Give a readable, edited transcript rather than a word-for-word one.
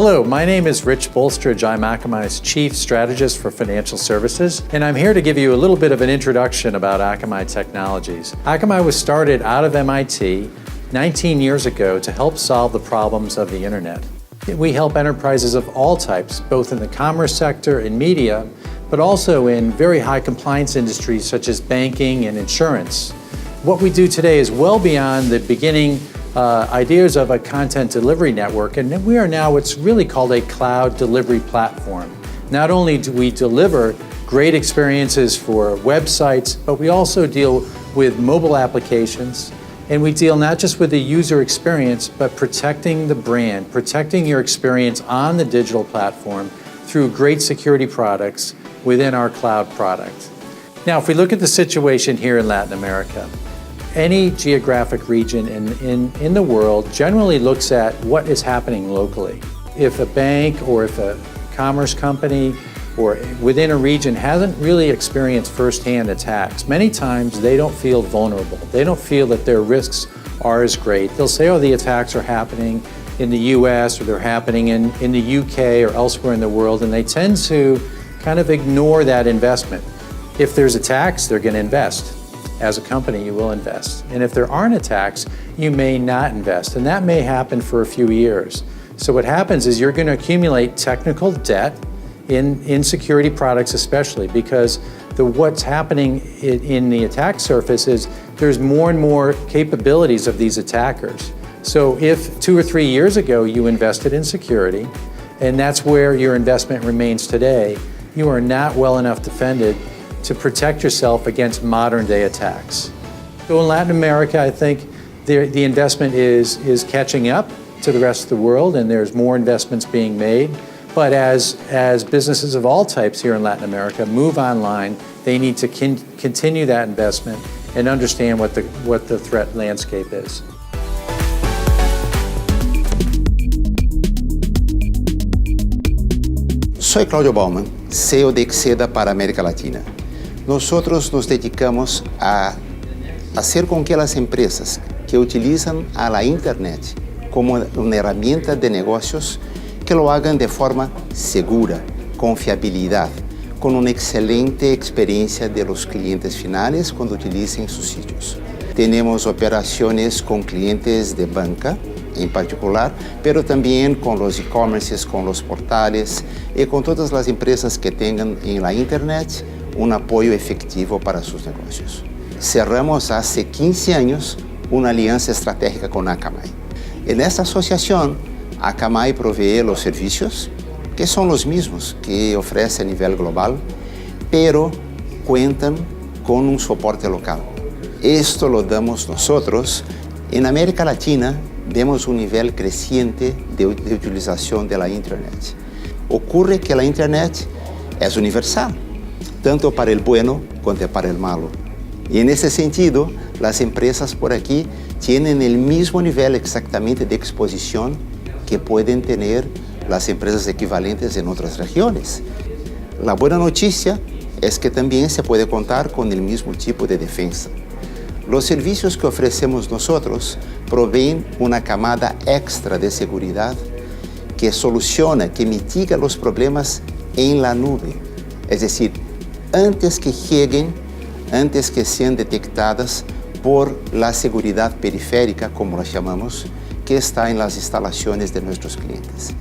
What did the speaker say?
Hello, my name is Rich Bolstridge. I'm Akamai's Chief Strategist for Financial Services, and I'm here to give you a little bit of an introduction about Akamai Technologies. Akamai was started out of MIT 19 years ago to help solve the problems of the internet. We help enterprises of all types, both in the commerce sector and media, but also in very high compliance industries such as banking and insurance. What we do today is well beyond the beginning ideas of a content delivery network, and we are now what's really called a cloud delivery platform. Not only do we deliver great experiences for websites, but we also deal with mobile applications, and we deal not just with the user experience, but protecting the brand, protecting your experience on the digital platform through great security products within our cloud product. Now, if we look at the situation here in Latin America, any geographic region in the world generally looks at what is happening locally. If a bank or if a commerce company or within a region hasn't really experienced firsthand attacks, many times they don't feel vulnerable. They don't feel that their risks are as great. They'll say, oh, the attacks are happening in the US or they're happening in the UK or elsewhere in the world, and they tend to kind of ignore that investment. If there's attacks, they're going to invest. As a company, you will invest. And if there aren't attacks, you may not invest. And that may happen for a few years. So what happens is you're going to accumulate technical debt in security products especially, because what's happening in the attack surface is there's more and more capabilities of these attackers. So if 2 or 3 years ago you invested in security, and that's where your investment remains today, you are not well enough defended to protect yourself against modern day attacks. So in Latin America, I think the investment is catching up to the rest of the world, and there's more investments being made. But as businesses of all types here in Latin America move online, they need to continue that investment and understand what the threat landscape is. Soy Claudio Bauman, CEO de Exceda para América Latina. Nosotros nos dedicamos a hacer con que las empresas que utilizan a la Internet como una herramienta de negocios que lo hagan de forma segura, con fiabilidad, con una excelente experiencia de los clientes finales cuando utilicen sus sitios. Tenemos operaciones con clientes de banca en particular, pero también con los e-commerces, con los portales y con todas las empresas que tengan en la Internet un apoyo efectivo para sus negocios. Cerramos hace 15 años una alianza estratégica con Akamai. En esta asociación, Akamai provee los servicios, que son los mismos que ofrece a nivel global, pero cuentan con un soporte local. Esto lo damos nosotros. En América Latina vemos un nivel creciente de utilización de la Internet. Ocurre que la Internet es universal, tanto para el bueno como para el malo. Y en ese sentido, las empresas por aquí tienen el mismo nivel exactamente de exposición que pueden tener las empresas equivalentes en otras regiones. La buena noticia es que también se puede contar con el mismo tipo de defensa. Los servicios que ofrecemos nosotros proveen una camada extra de seguridad que soluciona, que mitiga los problemas en la nube. Es decir, antes que lleguen, antes que sean detectadas por la seguridad periférica, como la llamamos, que está en las instalaciones de nuestros clientes.